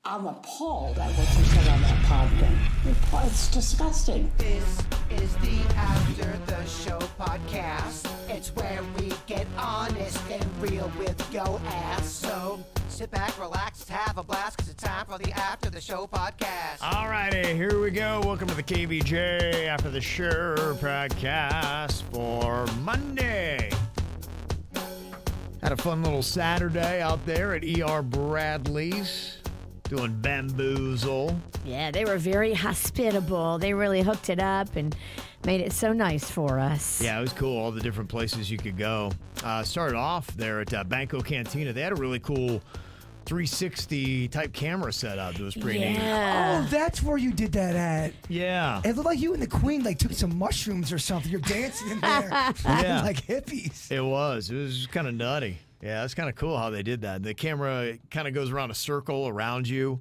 I'm appalled at what you said on that podcast. It's disgusting. This is the After the Show podcast. It's where we get honest and real with yo ass. So sit back, relax, have a blast, because it's time for the After the Show podcast. All righty, here we go. Welcome to the KVJ After the Show podcast for Monday. Had a fun little Saturday out there at E.R. Bradley's doing bamboozle. Yeah, they were very hospitable. They really hooked it up and made it so nice for us. Yeah, it was cool. All the different places you could go. Started off there at Banco Cantina. They had a really cool 360 type camera setup. It was pretty neat. Yeah. Oh, that's where you did that at. Yeah. It looked like you and the Queen took some mushrooms or something. You're dancing in there like hippies. It was kind of nutty. Yeah, it's kind of cool how they did that. The camera kind of goes around a circle around you,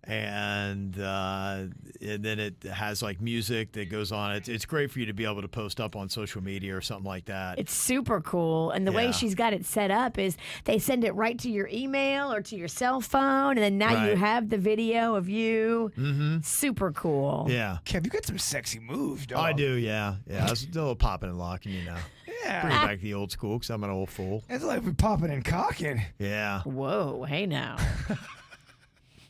and then it has like music that goes on. It's great for you to be able to post up on social media or something like that. It's super cool. And the way she's got it set up is they send it right to your email or to your cell phone, and then now you have the video of you. Mm-hmm. Super cool. Yeah. Kev, you got some sexy moves, dog. I do, yeah. I was a little popping and locking, you know. Yeah. Bring it back to the old school because I'm an old fool. It's like we're popping and cocking. Yeah. Whoa, hey now.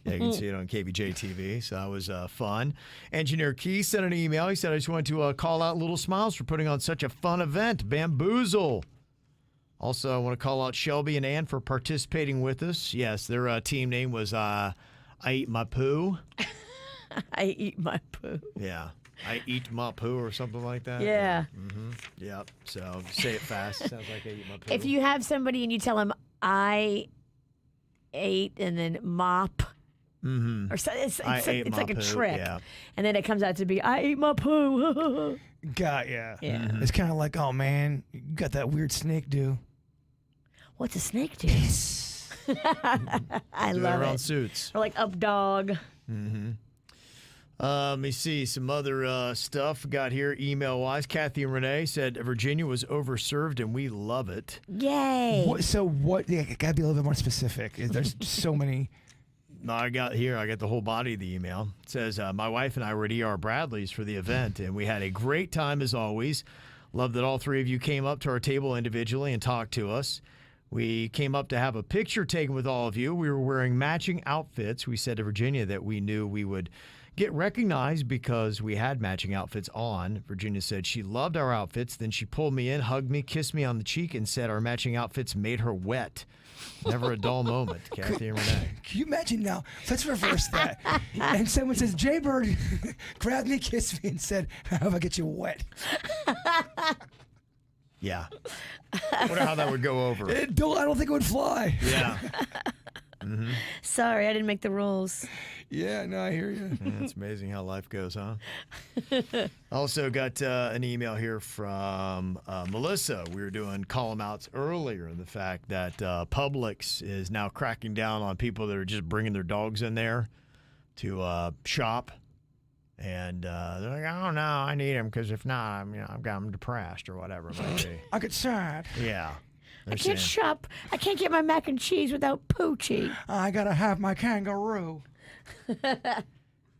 Yeah, you can see it on KVJ TV, so that was fun. Engineer Keith sent an email. He said, I just wanted to call out Little Smiles for putting on such a fun event, Bamboozle. Also, I want to call out Shelby and Ann for participating with us. Yes, their team name was I Eat My Poo. I eat my poo. Yeah, I Eat My Poo or something like that. Yeah. Mm-hmm. Yep, so say it fast. Sounds like I Eat My Poo. If you have somebody and you tell them, I ate and then mop. Mm-hmm. Or so, it's I ate it's my like a poo, trick. yeah. And then it comes out to be, I ate my poo. Got ya. Yeah. Mm-hmm. It's kind of like, oh, man, you got that weird snake do. What's a snake do? I Do love their own it. suits. Or like up dog. Mm-hmm. Let me see some other stuff we got here email-wise. Kathy and Renee said Virginia was overserved and we love it. Yay. What? Yeah, got to be a little bit more specific. There's so many. No, I got the whole body of the email. It says, my wife and I were at E.R. Bradley's for the event, and we had a great time as always. Love that all three of you came up to our table individually and talked to us. We came up to have a picture taken with all of you. We were wearing matching outfits. We said to Virginia that we knew we would get recognized because we had matching outfits on. Virginia said she loved our outfits. Then she pulled me in, hugged me, kissed me on the cheek, and said our matching outfits made her wet. Never a dull moment, Kathy and Renee. Can you imagine now? Let's reverse that. And someone says, Jay Bird grabbed me, kissed me, and said, how if I get you wet? Yeah. Wonder how that would go over. I don't think it would fly. Yeah. Mm-hmm. Sorry, I didn't make the rules. Yeah, no, I hear you. Yeah, it's amazing how life goes, huh? Also got an email here from Melissa. We were doing call-em-outs earlier, the fact that Publix is now cracking down on people that are just bringing their dogs in there to shop. And they're like, oh, no, I need them because if not, I've got them depressed or whatever it might be. I get sad. Yeah. I can't shop. I can't get my mac and cheese without Poochie. I got to have my kangaroo.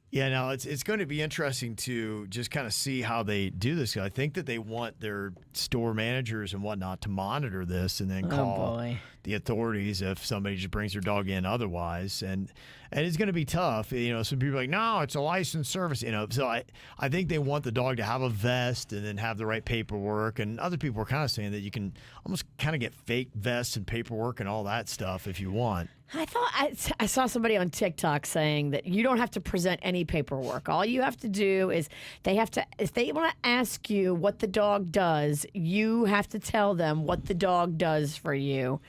Yeah, no, it's going to be interesting to just kind of see how they do this. I think that they want their store managers and whatnot to monitor this and then call the authorities if somebody just brings their dog in otherwise. And it's going to be tough. Some people are like, no, it's a licensed service. So I think they want the dog to have a vest and then have the right paperwork. And other people are kind of saying that you can almost kind of get fake vests and paperwork and all that stuff if you want. I saw somebody on TikTok saying that you don't have to present any paperwork. All you have to do is if they want to ask you what the dog does, you have to tell them what the dog does for you.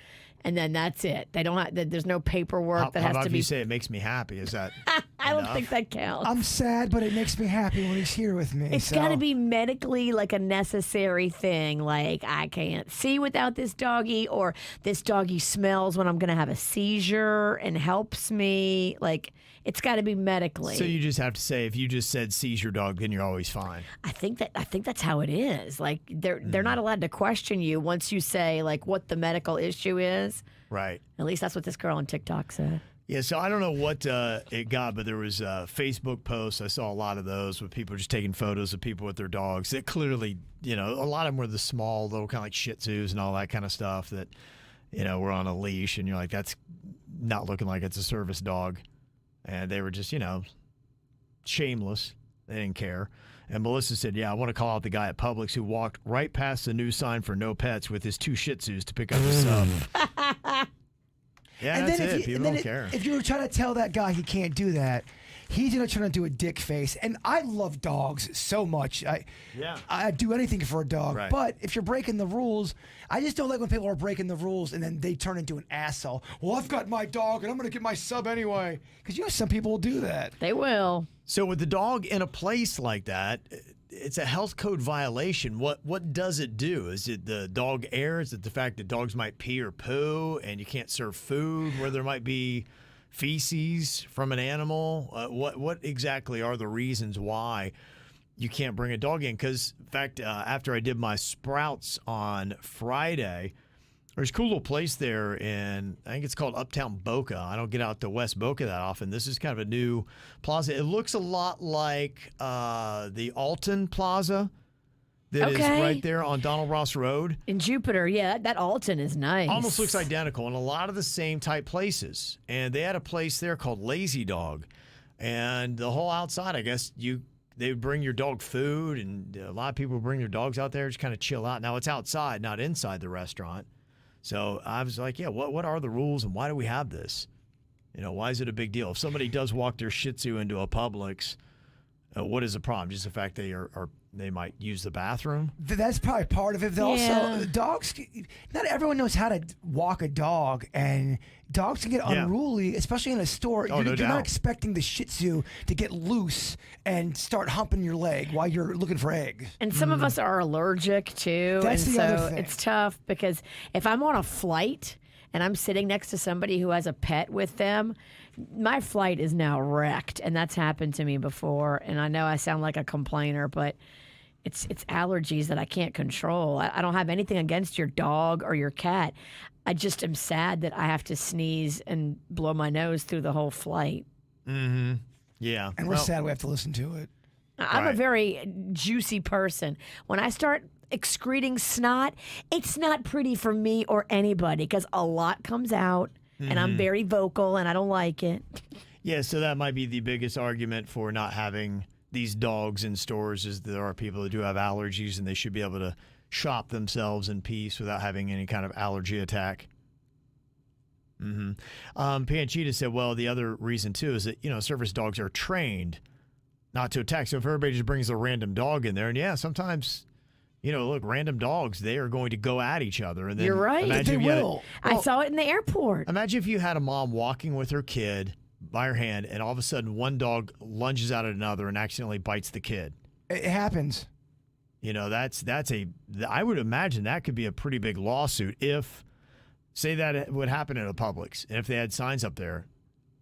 And then that's it. They don't. There's no paperwork that has to be. How about you say it makes me happy? Is that? I don't think that counts. I'm sad, but it makes me happy when he's here with me. It's got to be medically like a necessary thing. Like I can't see without this doggy, or this doggy smells when I'm going to have a seizure and helps me. Like it's got to be medically. So you just have to say if you just said seize your dog, then you're always fine. I think that's how it is. Like they're not allowed to question you once you say like what the medical issue is. Right. At least that's what this girl on TikTok said. Yeah, so I don't know what it got, but there was Facebook posts. I saw a lot of those with people just taking photos of people with their dogs. That clearly, a lot of them were the small, little kind of like Shih Tzus and all that kind of stuff that, were on a leash. And you're like, that's not looking like it's a service dog. And they were just, shameless. They didn't care. And Melissa said, yeah, I want to call out the guy at Publix who walked right past the new sign for no pets with his 2 Shih Tzus to pick up his sub. Yeah, And that's then it. People don't care. If you were trying to tell that guy he can't do that, he's going to try to do a dick face. And I love dogs so much. I'd do anything for a dog. Right. But if you're breaking the rules, I just don't like when people are breaking the rules and then they turn into an asshole. Well, I've got my dog and I'm going to get my sub anyway. Because some people will do that. They will. So with the dog in a place like that, it's a health code violation. What does it do? Is it the dog air? Is it the fact that dogs might pee or poo and you can't serve food where there might be feces from an animal? What exactly are the reasons why you can't bring a dog in? Because, in fact, after I did my Sprouts on Friday, there's a cool little place there in, I think it's called Uptown Boca. I don't get out to West Boca that often. This is kind of a new plaza. It looks a lot like the Alton Plaza that is right there on Donald Ross Road. In Jupiter, yeah, that Alton is nice. Almost looks identical in a lot of the same type places. And they had a place there called Lazy Dog. And the whole outside, I guess, they would bring your dog food, and a lot of people would bring their dogs out there, just kind of chill out. Now, it's outside, not inside the restaurant. So I was like, yeah, what are the rules and why do we have this? Why is it a big deal? If somebody does walk their Shih Tzu into a Publix, what is the problem? Just the fact they might use the bathroom? That's probably part of it. Also, dogs, not everyone knows how to walk a dog, and dogs can get unruly, especially in a store. You're not expecting the Shih Tzu to get loose and start humping your leg while you're looking for eggs. And some of us are allergic too. That's and the other so thing. it's tough because if I'm on a flight and I'm sitting next to somebody who has a pet with them, my flight is now wrecked. And that's happened to me before. And I know I sound like a complainer, but it's allergies that I can't control. I don't have anything against your dog or your cat. I just am sad that I have to sneeze and blow my nose through the whole flight. Mm-hmm. Yeah. And we're sad we have to listen to it. I'm a very juicy person. When I start excreting snot, it's not pretty for me or anybody because a lot comes out and I'm very vocal and I don't like it. Yeah, so that might be the biggest argument for not having these dogs in stores is there are people that do have allergies and they should be able to shop themselves in peace without having any kind of allergy attack. Panchita said, well, the other reason, too, is that, service dogs are trained not to attack. So if everybody just brings a random dog in there, and sometimes, look, random dogs, they are going to go at each other. And then You're right. They will. I saw it in the airport. Imagine if you had a mom walking with her kid by her hand, and all of a sudden one dog lunges out at another and accidentally bites the kid. It happens. I would imagine that could be a pretty big lawsuit if, say that would happen at a Publix, and if they had signs up there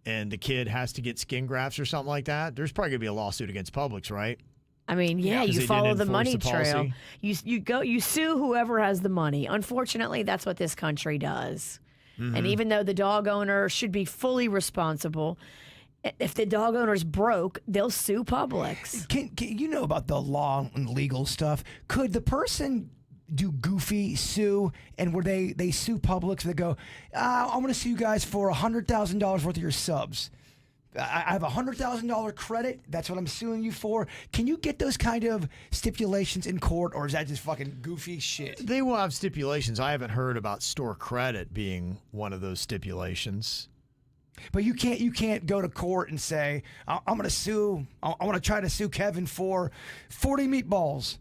and the kid has to get skin grafts or something like that, there's probably going to be a lawsuit against Publix, right? I mean, yeah, 'Cause you they follow didn't the enforce money the trail. policy. You sue whoever has the money. Unfortunately, that's what this country does. And even though the dog owner should be fully responsible, if the dog owner's broke, they'll sue Publix. Can you know about the law and legal stuff? Could the person do goofy sue and where they sue Publix? They go, I'm going to sue you guys for $100,000 worth of your subs. I have a $100,000 credit. That's what I'm suing you for. Can you get those kind of stipulations in court, or is that just fucking goofy shit? They will have stipulations. I haven't heard about store credit being one of those stipulations. But you can't go to court and say, I'm going to sue. I want to try to sue Kevin for 40 meatballs.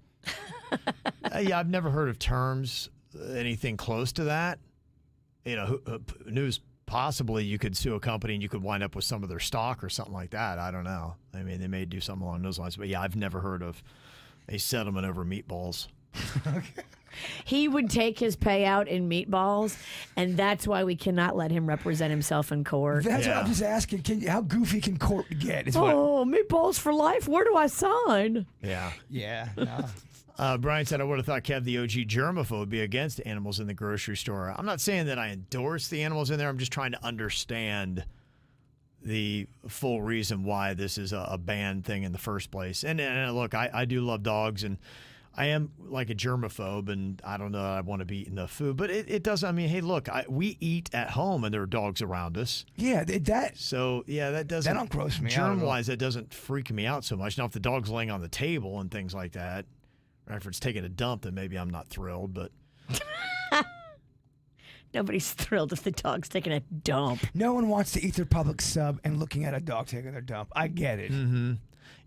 Yeah, I've never heard of terms, anything close to that. News. Possibly you could sue a company and you could wind up with some of their stock or something like that. I don't know. I mean, they may do something along those lines. But yeah, I've never heard of a settlement over meatballs. He would take his payout in meatballs, and that's why we cannot let him represent himself in court. That's what I'm just asking. How goofy can court get? Is what, meatballs for life? Where do I sign? Yeah. yeah. No. Brian said, I would have thought Kev, the OG germaphobe, would be against animals in the grocery store. I'm not saying that I endorse the animals in there. I'm just trying to understand the full reason why this is a banned thing in the first place. And look, I do love dogs, and I am like a germaphobe, and I don't know I want to be eating the food, but it doesn't. I mean, hey, look, we eat at home, and there are dogs around us. Yeah, that So yeah, that doesn't. don't gross me out at all. Germ-wise, that doesn't freak me out so much. Now, if the dog's laying on the table and things like that, or if it's taking a dump, then maybe I'm not thrilled. But Nobody's thrilled if the dog's taking a dump. no one wants to eat their public sub and looking at a dog taking their dump. I get it.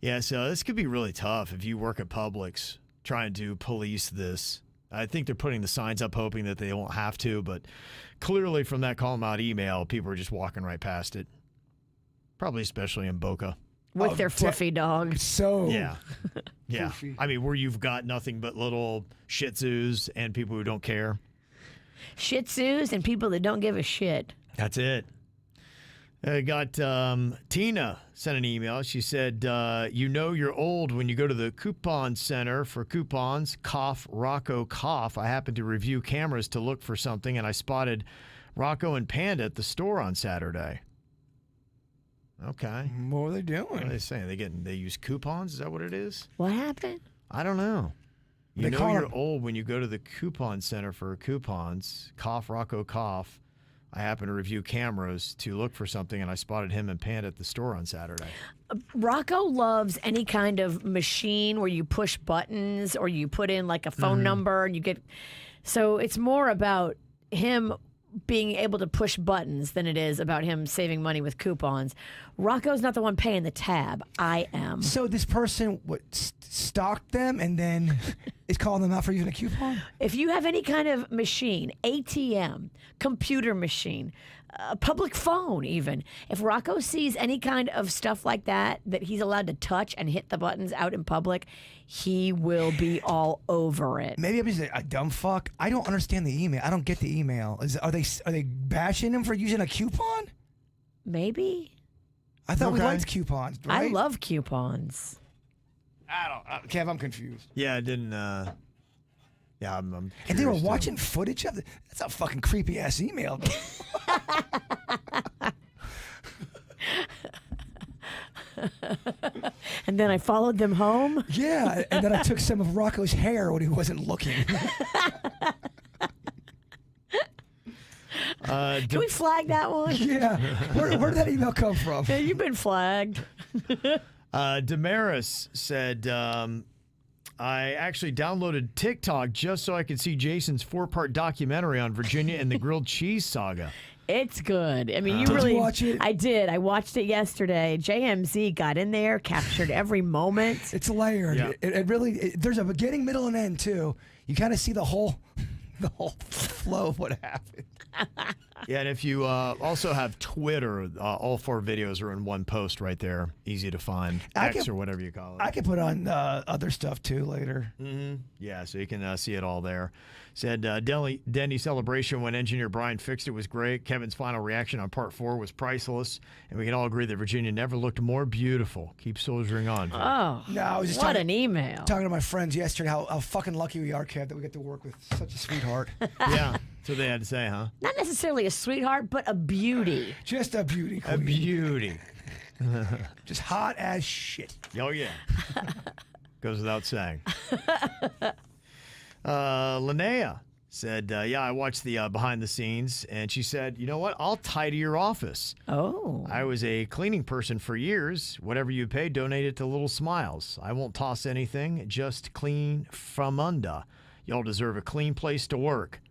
yeah, so this could be really tough if you work at Publix trying to police this. I think they're putting the signs up hoping that they won't have to, but clearly from that call 'em out email, people are just walking right past it. Probably especially in Boca. With their fluffy dog. So Yeah. Yeah. Goofy. I mean, where you've got nothing but little Shih Tzus and people who don't care. Shih Tzus and people that don't give a shit. That's it. I got Tina sent an email. She said, you know you're old when you go to the coupon center for coupons. Cough, Rocco, cough. I happened to review cameras to look for something, and I spotted Rocco and Panda at the store on Saturday. Okay. what are they What are doing? they saying? They use coupons? Is that what it is? What happened? I don't know. You They know call you're them- old when you go to the coupon center for coupons. Cough, Rocco, cough. I happened to review cameras to look for something, and I spotted him and Panda at the store on Saturday. Rocco loves any kind of machine where you push buttons or you put in like a phone number and you get. So it's more about him being able to push buttons than it is about him saving money with coupons. Rocco's not the one paying the tab. I am. So this person stalked them and then is calling them out for using a coupon? If you have any kind of machine, ATM, computer machine, a public phone even, if Rocco sees any kind of stuff like that he's allowed to touch and hit the buttons out in public, he will be all over it. Maybe I'm just a dumb fuck. I don't understand the email. I don't get the email. Are they bashing him for using a coupon? Maybe. I thought we Okay. liked coupons, right? I love coupons. I don't. Kev, I'm confused. Yeah, I didn't. Yeah, I'm And they were curious, too. watching footage of it. That's a fucking creepy ass email. And then I followed them home. Yeah, and then I took some of Rocco's hair when he wasn't looking. Can we flag that one? Yeah, where did that email come from? Yeah, you've been flagged. Damaris said, I actually downloaded TikTok just so I could see Jason's 4-part documentary on Virginia and the grilled cheese saga. It's good. I mean, you Did you really. watch it? I did. I watched it yesterday. JMZ got in there, captured every moment. It's layered. Yeah. It really. There's a beginning, middle, and end too. You kind of see the whole flow of what happened. Yeah, and if you also have Twitter, all 4 videos are in one post right there. Easy to find. X or whatever you call it. I could put on other stuff too later. Yeah, so you can see it all there. Said Denny celebration when engineer Brian fixed it was great. Kevin's final reaction on part 4 was priceless, and we can all agree that Virginia never looked more beautiful. Keep soldiering on. Oh, No, I was just what talking, an email. talking to my friends yesterday how fucking lucky we are, Kev, that we get to work with such a sweetheart. Yeah, that's what they had to say, huh? Not necessarily a sweetheart, but a beauty. Just a beauty A queen. beauty. Just hot as shit. Oh, yeah. Goes without saying. Linnea said, yeah, I watched the behind the scenes, and she said, you know what? I'll tidy your office. Oh. I was a cleaning person for years. Whatever you pay, donate it to Little Smiles. I won't toss anything, just clean from under. Y'all deserve a clean place to work.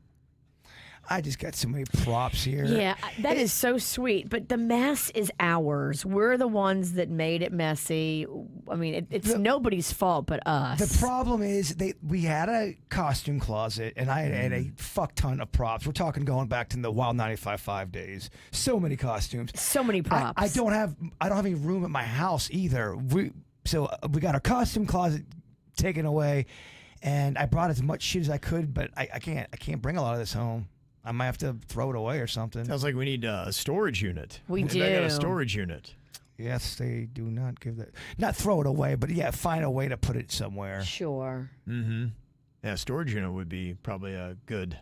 I just got so many props here. Yeah, that is so sweet. But the mess is ours. We're the ones that made it messy. I mean, it's nobody's fault but us. The problem is we had a costume closet, and I had a fuck ton of props. We're talking going back to the Wild 95.5 days. So many costumes. So many props. I don't have any room at my house either. So we got our costume closet taken away, and I brought as much shit as I could, but I can't bring a lot of this home. I might have to throw it away or something. Sounds like we need a storage unit. We Maybe I got a do. storage unit. Yes, they do not give that. Not throw it away, but yeah, find a way to put it somewhere. Sure. Yeah, storage unit would be probably a good.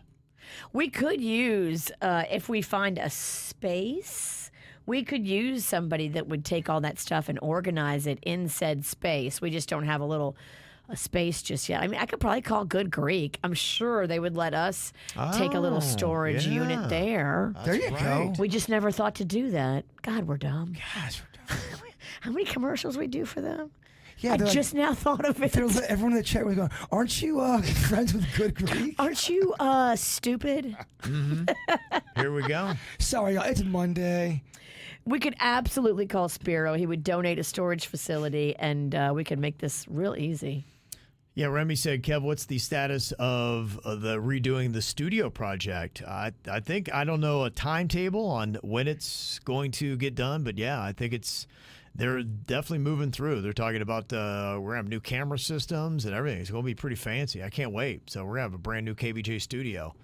We could use, if we find a space, We could use somebody that would take all that stuff and organize it in said space. We just don't have a space just yet. I mean, I could probably call Good Greek. I'm sure they would let us take a little storage unit there. There you go. We just never thought to do that. God, we're dumb. Gosh, we're done. How many commercials we do for them? Yeah, I they're like- just now thought of it. Everyone in the chat was going, aren't you friends with Good Greek? Aren't you stupid? Here we go. Sorry, y'all, it's Monday. We could absolutely call Spiro. He would donate a storage facility, and we could make this real easy. Yeah, Remy said, Kev, what's the status of the redoing the studio project? I think, I don't know a timetable on when it's going to get done, but yeah, I think they're definitely moving through. They're talking about we're going to have new camera systems and everything. It's going to be pretty fancy. I can't wait. So we're going to have a brand new KVJ studio,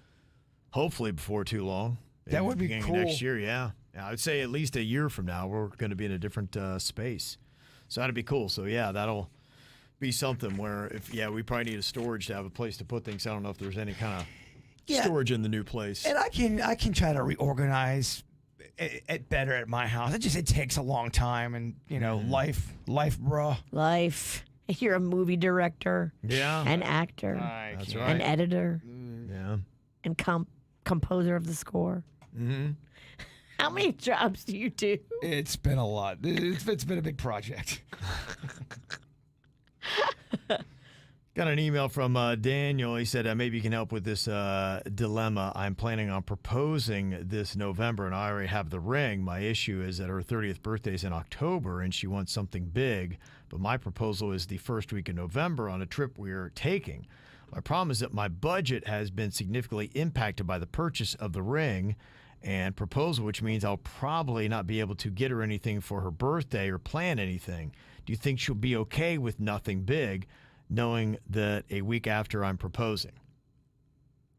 hopefully before too long. That Maybe would be beginning of cool. Next year, yeah. I would say at least a year from now, we're going to be in a different space. So that'd be cool. So yeah, that'll be something where we probably need a storage to have a place to put things. I don't know if there's any kind of storage in the new place. And I can try to reorganize it better at my house. It takes a long time, and life, bruh. Life. You're a movie director. Yeah. An actor. That's An right. editor. Yeah. And composer of the score. Mm-hmm. How many jobs do you do? It's been a lot. It's been a big project. Got an email from Daniel. He said, maybe you can help with this dilemma. I'm planning on proposing this November, and I already have the ring. My issue is that her 30th birthday is in October, and she wants something big. But my proposal is the first week in November on a trip we're taking. My problem is that my budget has been significantly impacted by the purchase of the ring and proposal, which means I'll probably not be able to get her anything for her birthday or plan anything. Do you think she'll be okay with nothing big, knowing that a week after I'm proposing?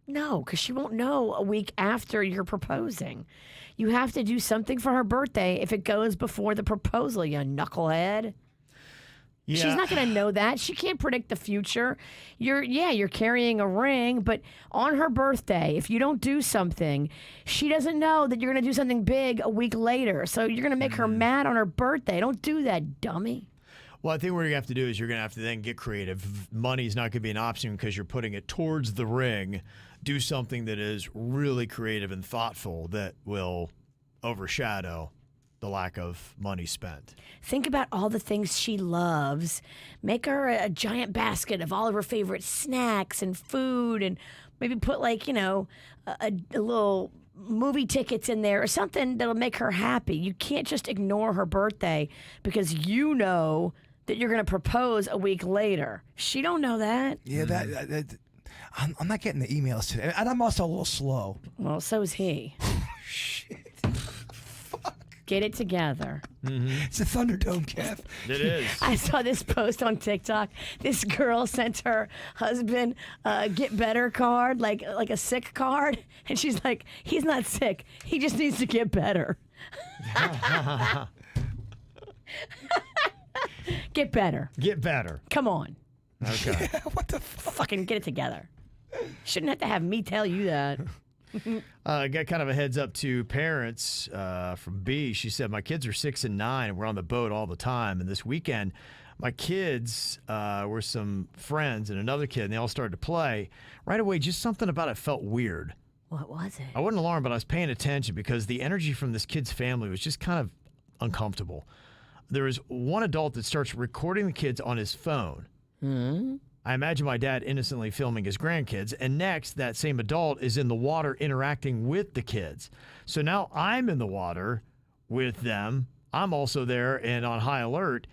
No, because she won't know a week after you're proposing. You have to do something for her birthday if it goes before the proposal, you knucklehead. Yeah. She's not going to know that. She can't predict the future. You're carrying a ring, but on her birthday, if you don't do something, she doesn't know that you're going to do something big a week later. So you're going to make her mad on her birthday. Don't do that, dummy. Well, I think what you're going to have to do is you're going to have to then get creative. Money's not going to be an option because you're putting it towards the ring. Do something that is really creative and thoughtful that will overshadow the lack of money spent. Think about all the things she loves. Make her a giant basket of all of her favorite snacks and food, and maybe put a little movie tickets in there or something that'll make her happy. You can't just ignore her birthday because you know that you're going to propose a week later. She don't know that. Yeah, I'm not getting the emails today, and I'm also a little slow. Well, so is he. Shit. Get it together. It's a Thunderdome, Kev. It is. I saw this post on TikTok. This girl sent her husband a get better card, like a sick card. And she's like, he's not sick. He just needs to get better. Get better. Get better. Come on. Okay. What the fuck? Fucking get it together. Shouldn't have to have me tell you that. Got kind of a heads up to parents from B. She said, my kids are 6 and 9, and we're on the boat all the time. And this weekend, my kids were some friends and another kid, and they all started to play. Right away, just something about it felt weird. What was it? I wasn't alarmed, but I was paying attention because the energy from this kid's family was just kind of uncomfortable. There was one adult that starts recording the kids on his phone. I imagine my dad innocently filming his grandkids, and next, that same adult is in the water interacting with the kids. So now I'm in the water with them. I'm also there and on high alert,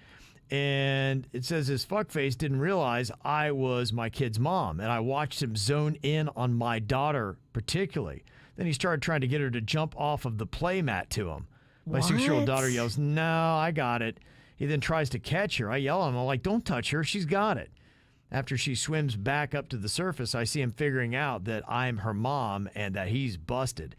and it says his fuckface didn't realize I was my kid's mom, and I watched him zone in on my daughter particularly. Then he started trying to get her to jump off of the play mat to him. My 6-year-old daughter yells, "No, I got it." He then tries to catch her. I yell at him, I'm like, "Don't touch her, she's got it." After she swims back up to the surface, I see him figuring out that I'm her mom and that he's busted.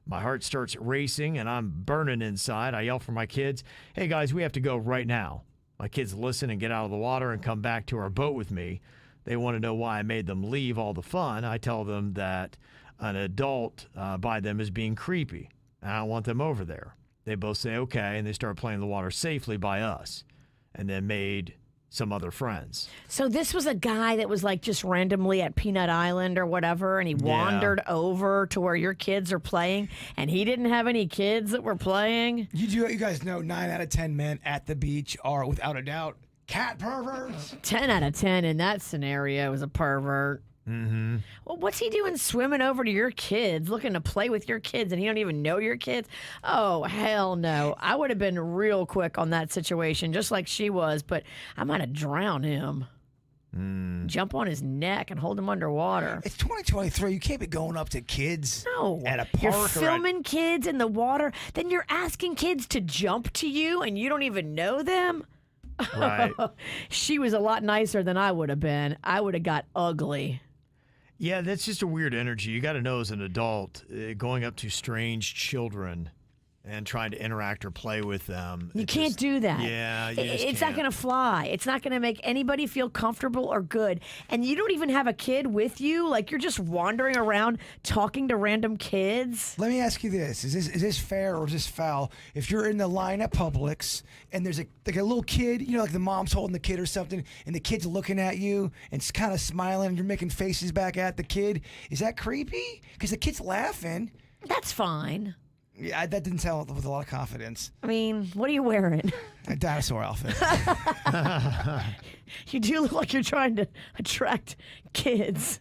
My heart starts racing and I'm burning inside. I yell for my kids, "Hey guys, we have to go right now." My kids listen and get out of the water and come back to our boat with me. They want to know why I made them leave all the fun. I tell them that an adult by them is being creepy, and I don't want them over there. They both say okay, and they start playing in the water safely by us, and then made some other friends. So this was a guy that was like just randomly at Peanut Island or whatever, and he wandered over to where your kids are playing, and he didn't have any kids that were playing. You guys know 9 out of 10 men at the beach are without a doubt cat perverts. 10 out of 10 in that scenario is a pervert. Mm-hmm. Well, what's he doing swimming over to your kids, looking to play with your kids, and he don't even know your kids? Oh, hell no. I would have been real quick on that situation, just like she was, but I might have drowned him. Jump on his neck and hold him underwater. It's 2023. You can't be going up to kids No. at a park. You're or filming kids in the water, then you're asking kids to jump to you, and you don't even know them? Right. She was a lot nicer than I would have been. I would have got ugly. Yeah, that's just a weird energy. You got to know as an adult, going up to strange children and trying to interact or play with them. You can't do that. Yeah, you just it's not can't. going to fly. It's not going to make anybody feel comfortable or good. And you don't even have a kid with you. Like, you're just wandering around talking to random kids. Let me ask you this: Is this fair or is this foul? If you're in the line at Publix and there's a little kid, like the mom's holding the kid or something, and the kid's looking at you and it's kind of smiling, and you're making faces back at the kid, is that creepy? Because the kid's laughing. That's fine. Yeah, that didn't sound with a lot of confidence. I mean, what are you wearing? A dinosaur outfit. You do look like you're trying to attract kids.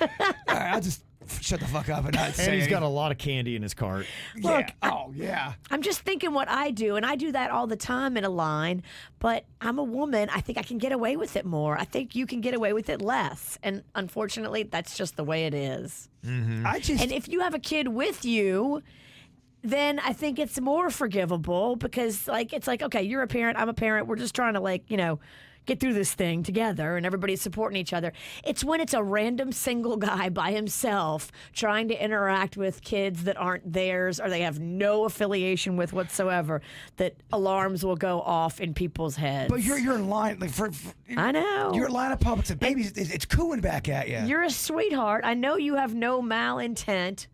All right, I'll just shut the fuck up and not say. And he's got a anything. lot of candy in his cart. Look, Yeah. Oh yeah. I'm just thinking what I do, and I do that all the time in a line, but I'm a woman. I think I can get away with it more. I think you can get away with it less. And unfortunately, that's just the way it is. I just. And if you have a kid with you, then I think it's more forgivable because, it's like, okay, you're a parent, I'm a parent. We're just trying to, get through this thing together and everybody's supporting each other. It's when it's a random single guy by himself trying to interact with kids that aren't theirs or they have no affiliation with whatsoever that alarms will go off in people's heads. But you're in line for I know. You're in line of Publix and babies. It's cooing back at you. You're a sweetheart. I know you have no malintent.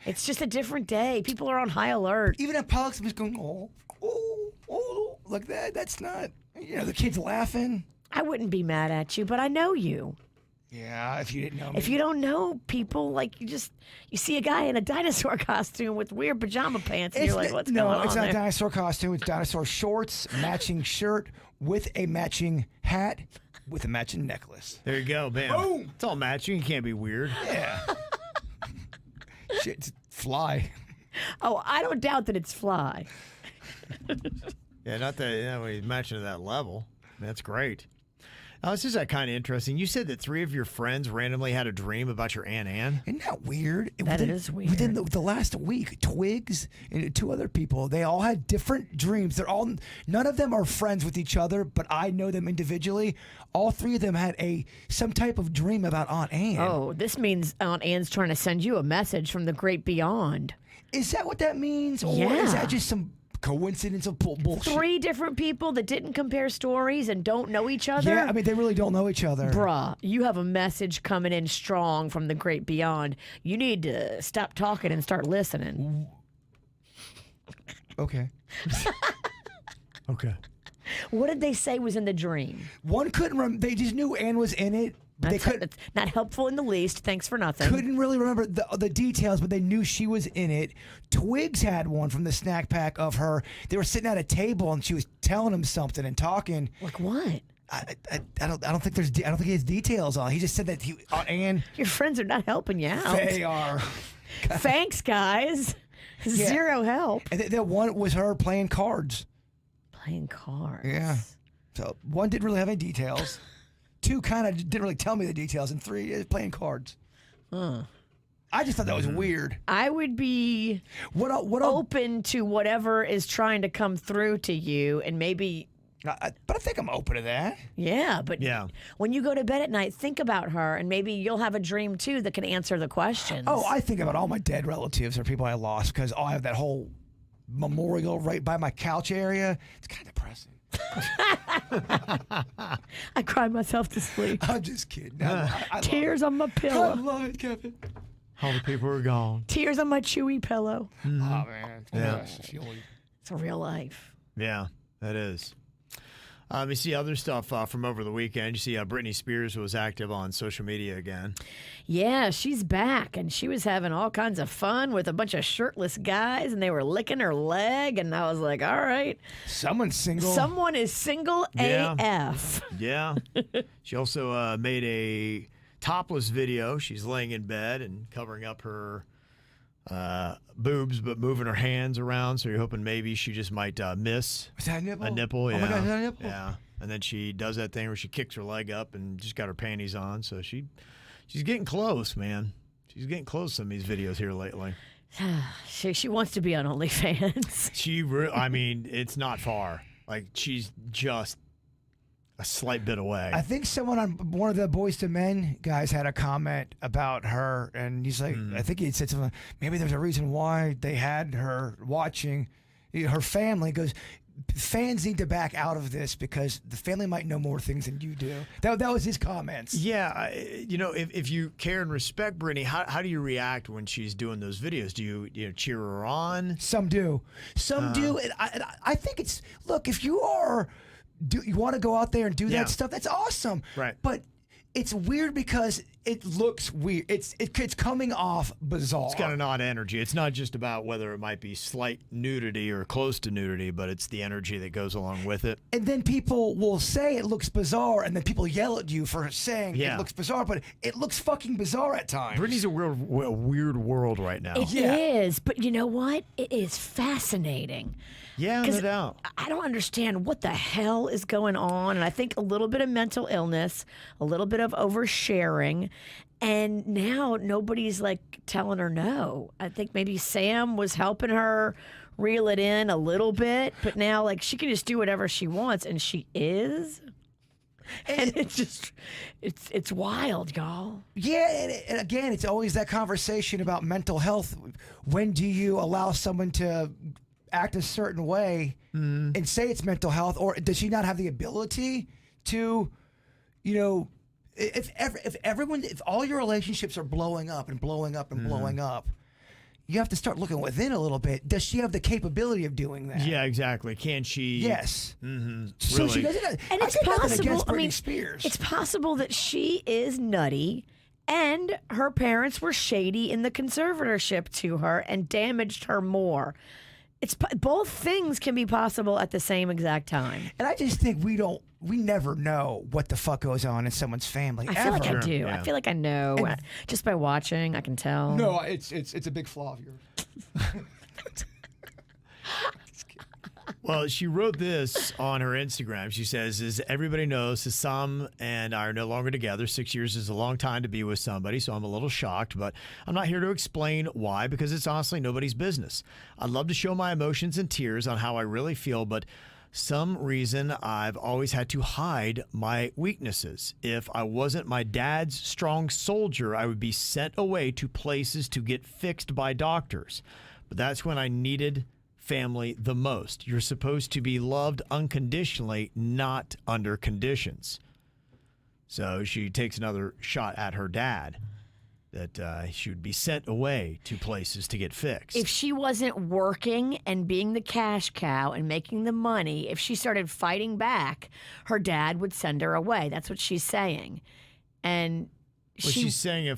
It's just a different day. People are on high alert. Even at Publix, I'm just going, oh, like that. That's not. The kid's laughing. I wouldn't be mad at you, but I know you. Yeah, if you didn't know me. If you don't know people, you see a guy in a dinosaur costume with weird pajama pants, and you're like, what's going on? No, it's not a there? dinosaur costume. It's dinosaur shorts, matching shirt with a matching hat with a matching necklace. There you go, bam. Boom. It's all matching. You can't be weird. Yeah. Shit, fly. Oh, I don't doubt that it's fly. Yeah, not that when you matching to that level. That's great. Now, this is kind of interesting. You said that 3 of your friends randomly had a dream about your Aunt Ann. Isn't that weird? That is weird. Within the last week, Twigs and 2 other people, they all had different dreams. None of them are friends with each other, but I know them individually. All 3 of them had some type of dream about Aunt Ann. Oh, this means Aunt Anne's trying to send you a message from the great beyond. Is that what that means? Or Yeah. is that just some coincidence of bullshit? 3 different people that didn't compare stories and don't know each other. Yeah, I mean, they really don't know each other. Bruh, you have a message coming in strong from the great beyond. You need to stop talking and start listening. Okay. Okay. What did they say was in the dream? One couldn't they just knew Ann was in it. They That's not helpful in the least. Thanks for nothing. couldn't really remember the details, but they knew she was in it. Twigs had one from the snack pack of her. They were sitting at a table and she was telling him something and talking. Like what? I don't think he has details on. He just said that Ann. Your friends are not helping you out. They are. Thanks, guys. Yeah. Zero help. And that one was her playing cards. Playing cards. Yeah. So 1 didn't really have any details. 2 kind of didn't really tell me the details, and 3 is playing cards. I just thought that was weird. I would be What open to whatever is trying to come through to you, and maybe. But I think I'm open to that. Yeah, but Yeah. when you go to bed at night, think about her, and maybe you'll have a dream too that can answer the questions. Oh, I think about all my dead relatives or people I lost because I have that whole memorial right by my couch area. It's kind of depressing. I cried myself to sleep. I'm just kidding. I Tears on my I pillow. love it, Kevin. All the people are gone. Tears on my chewy pillow. Oh, man. Yeah. Gosh, if you only It's real life. Yeah, that is. You see other stuff from over the weekend. You see Britney Spears was active on social media again. Yeah, she's back, and she was having all kinds of fun with a bunch of shirtless guys, and they were licking her leg, and I was like, all right. Someone's single. Someone is single Yeah. AF. Yeah. She also made a topless video. She's laying in bed and covering up her boobs, but moving her hands around. So you're hoping maybe she just might miss Was that a nipple? a nipple. Yeah. Oh my God, is that a nipple? Yeah. And then she does that thing where she kicks her leg up and just got her panties on. So she's getting close, man. She's getting close to some of these videos here lately. She wants to be on OnlyFans. I mean, it's not far. Like, she's just a slight bit away. I think someone on one of the Boys to Men guys had a comment about her, and he's like, I think he said something. Maybe there's a reason why they had her watching. Her family goes. Fans need to back out of this because the family might know more things than you do. That was his comments. Yeah, if you care and respect Brittany, how do you react when she's doing those videos? Do you cheer her on? Some do. Some do. And I think it's, look, if you want to go out there and do Yeah. that stuff, that's awesome. Right. But it's weird because it looks weird. It's coming off bizarre. It's got an odd energy. It's not just about whether it might be slight nudity or close to nudity, but it's the energy that goes along with it. And then people will say it looks bizarre, and then people yell at you for saying Yeah. it looks bizarre, but it looks fucking bizarre at times. Brittany's a weird world right now. It is, but you know what? It is fascinating. Yeah, no 'Cause doubt. I don't understand what the hell is going on. And I think a little bit of mental illness, a little bit of oversharing. And now nobody's like telling her no. I think maybe Sam was helping her reel it in a little bit. But now, like, she can just do whatever she wants. And she is. And it's wild, y'all. Yeah, and again, it's always that conversation about mental health. When do you allow someone to act a certain way and say it's mental health, or does she not have the ability to, if all your relationships are blowing up and blowing up and blowing up, you have to start looking within a little bit. Does she have the capability of doing that? Yeah, exactly. Can she? Yes. Mm-hmm. So Really? she doesn't. And I it's got nothing possible. against I Britney mean, Spears. it's possible that she is nutty, and her parents were shady in the conservatorship to her and damaged her more. Both things can be possible at the same exact time. And I just think we never know what the fuck goes on in someone's family. I feel like I Sure, do. yeah. I feel like I know just by watching. I can tell. No, it's a big flaw of yours. Well, she wrote this on her Instagram. She says, as everybody knows, Sam and I are no longer together. 6 years is a long time to be with somebody, so I'm a little shocked, but I'm not here to explain why, because it's honestly nobody's business. I'd love to show my emotions and tears on how I really feel, but some reason I've always had to hide my weaknesses. If I wasn't my dad's strong soldier, I would be sent away to places to get fixed by doctors. But that's when I needed family the most. You're supposed to be loved unconditionally, not under conditions. So she takes another shot at her dad, that she would be sent away to places to get fixed. If she wasn't working and being the cash cow and making the money, if she started fighting back, her dad would send her away. That's what she's saying. And she's saying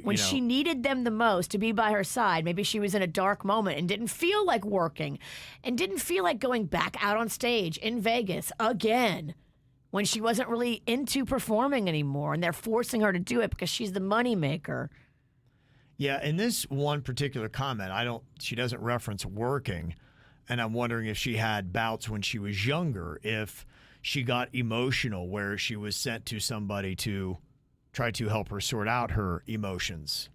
when she needed them the most to be by her side, maybe she was in a dark moment and didn't feel like working and didn't feel like going back out on stage in Vegas again when she wasn't really into performing anymore, and they're forcing her to do it because she's the moneymaker. Yeah, in this one particular comment, she doesn't reference working, and I'm wondering if she had bouts when she was younger, if she got emotional where she was sent to somebody to try to help her sort out her emotions.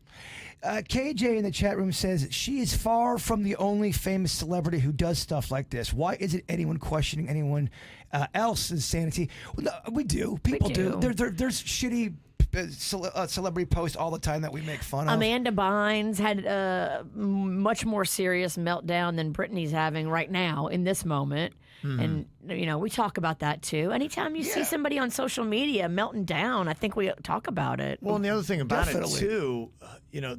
KJ in the chat room says she is far from the only famous celebrity who does stuff like this. Why isn't anyone questioning anyone else's sanity? Well, no, we do. People do. There's shitty celebrity posts all the time that we make fun of. Amanda Bynes had a much more serious meltdown than Britney's having right now in this moment. And, we talk about that too. Anytime you see somebody on social media melting down, I think we talk about it. Well, and the other thing about Definitely. it too,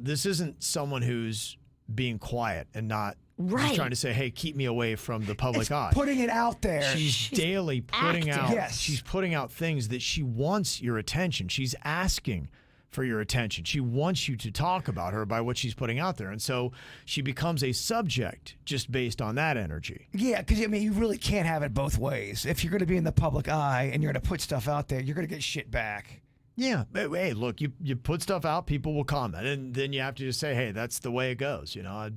this isn't someone who's being quiet and not Right. She's trying to say, hey, keep me away from the public eye. Putting it out there. She's daily putting acting. out. Yes. She's putting out things that she wants your attention. She's asking for your attention. She wants you to talk about her by what she's putting out there. And so she becomes a subject just based on that energy. Yeah, because I mean, you really can't have it both ways. If you're going to be in the public eye and you're going to put stuff out there, you're going to get shit back. Yeah. Hey, look, you put stuff out, people will comment. And then you have to just say, hey, that's the way it goes. You know,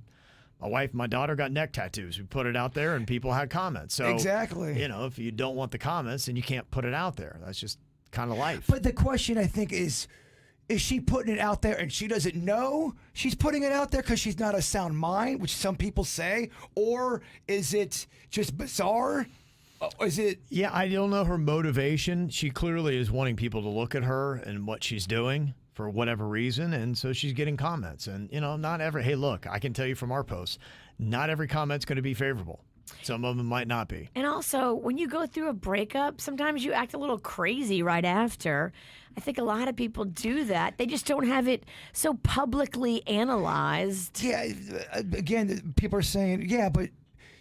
my daughter got neck tattoos. We put it out there and people had comments. So, Exactly. you know, if you don't want the comments, then you can't put it out there. That's just kind of life. But the question, I think, is she putting it out there and she doesn't know she's putting it out there because she's not a sound mind, which some people say? Or is it just bizarre? Is it? Yeah, I don't know her motivation. She clearly is wanting people to look at her and what she's doing for whatever reason, and so she's getting comments. And, you know, hey, look, I can tell you from our posts, not every comment's going to be favorable. Some of them might not be. And also, when you go through a breakup, sometimes you act a little crazy right after. I think a lot of people do that. They just don't have it so publicly analyzed. Yeah, again, people are saying, yeah, but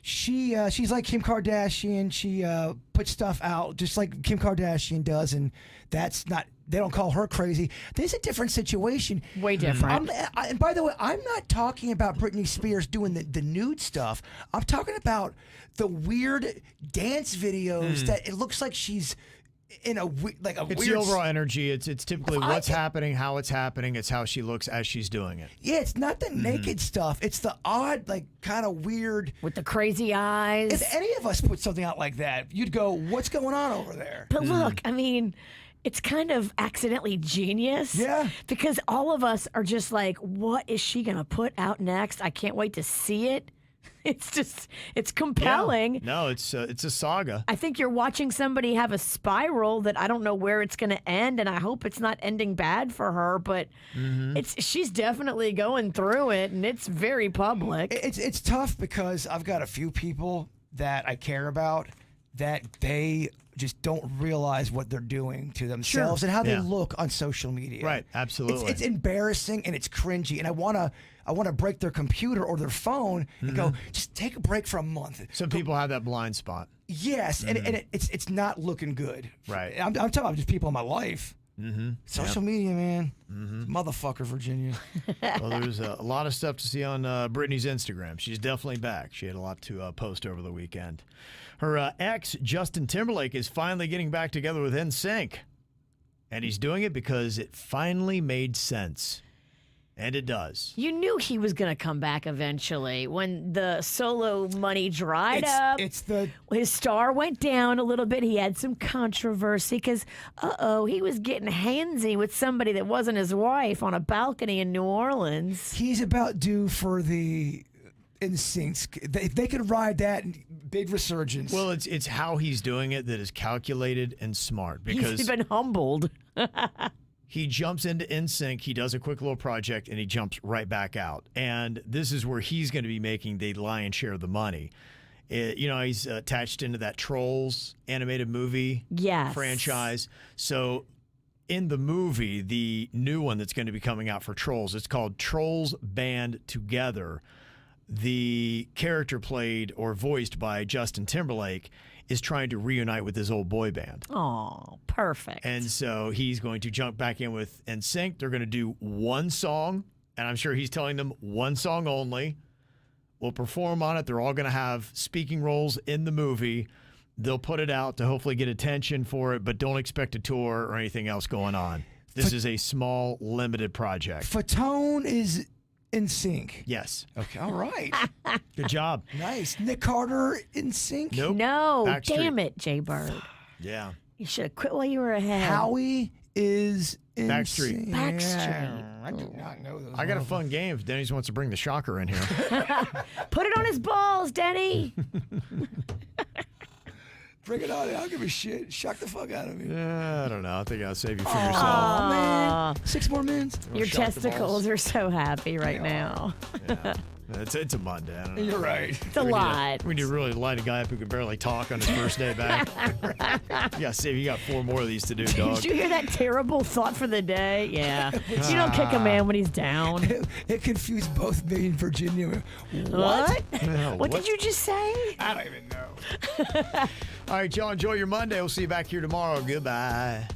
she's like Kim Kardashian. She puts stuff out just like Kim Kardashian does, and that's not. They don't call her crazy. This is a different situation. Way different. And by the way, I'm not talking about Britney Spears doing the nude stuff. I'm talking about the weird dance videos that it looks like she's in a like a It's weird. the overall energy. It's typically what's happening, how it's happening. It's how she looks as she's doing it. Yeah, it's not the naked stuff. It's the odd, like kind of weird. With the crazy eyes. If any of us put something out like that, you'd go, "What's going on over there?" But look, I mean, it's kind of accidentally genius. Yeah. Because all of us are just like, what is she going to put out next? I can't wait to see it. It's compelling. Yeah. No, it's a saga. I think you're watching somebody have a spiral that I don't know where it's going to end, and I hope it's not ending bad for her. But she's definitely going through it, and it's very public. It's tough because I've got a few people that I care about that they just don't realize what they're doing to themselves and how they look on social media. Right, absolutely. It's embarrassing and it's cringy, and I wanna break their computer or their phone and go, just take a break for a month. Some people have that blind spot. Yes, and it's not looking good. Right. I'm talking about just people in my life. Social media, man. Motherfucker, Virginia. Well, there's a lot of stuff to see on Brittany's Instagram. She's definitely back. She had a lot to post over the weekend. Her ex, Justin Timberlake, is finally getting back together with NSYNC. And he's doing it because it finally made sense. And it does. You knew he was going to come back eventually when the solo money dried up. His star went down a little bit. He had some controversy because, he was getting handsy with somebody that wasn't his wife on a balcony in New Orleans. He's about due for the NSYNC. If they could ride that big resurgence. Well, it's how he's doing it that is calculated and smart because he's been humbled. he jumps into NSYNC, he does a quick little project, and he jumps right back out. And this is where he's going to be making the lion's share of the money. He's attached into that Trolls animated movie franchise. So in the movie, the new one that's going to be coming out for Trolls, it's called Trolls Band Together. The character played or voiced by Justin Timberlake is trying to reunite with his old boy band. Oh, perfect. And so he's going to jump back in with NSYNC. They're going to do one song, and I'm sure he's telling them one song only. We'll perform on it. They're all going to have speaking roles in the movie. They'll put it out to hopefully get attention for it, but don't expect a tour or anything else going on. This is a small, limited project. Fatone is NSYNC. Yes. Okay, all right. Good job. Nice. Nick Carter NSYNC? Nope. No, Backstreet. damn it, Jay Bird. Yeah. You should have quit while you were ahead. Howie is Backstreet. Backstreet. I do not know those. I got a fun game if Denny's wants to bring the shocker in here. Put it on his balls, Denny. Bring it on. I'll give a shit. Shock the fuck out of me. Yeah, I don't know. I think I'll save you from yourself. Oh, man. 6 more minutes. Your Shock the balls. testicles are so happy right now. Yeah. It's a Monday. I don't know. You're right. It's a lot. We need to really light a guy up who can barely talk on his first day back. You got 4 more of these to do, dog. Did you hear that terrible thought for the day? Yeah. You don't kick a man when he's down. It confused both me and Virginia. What? hell? What did you just say? I don't even know. All right, y'all, enjoy your Monday. We'll see you back here tomorrow. Goodbye.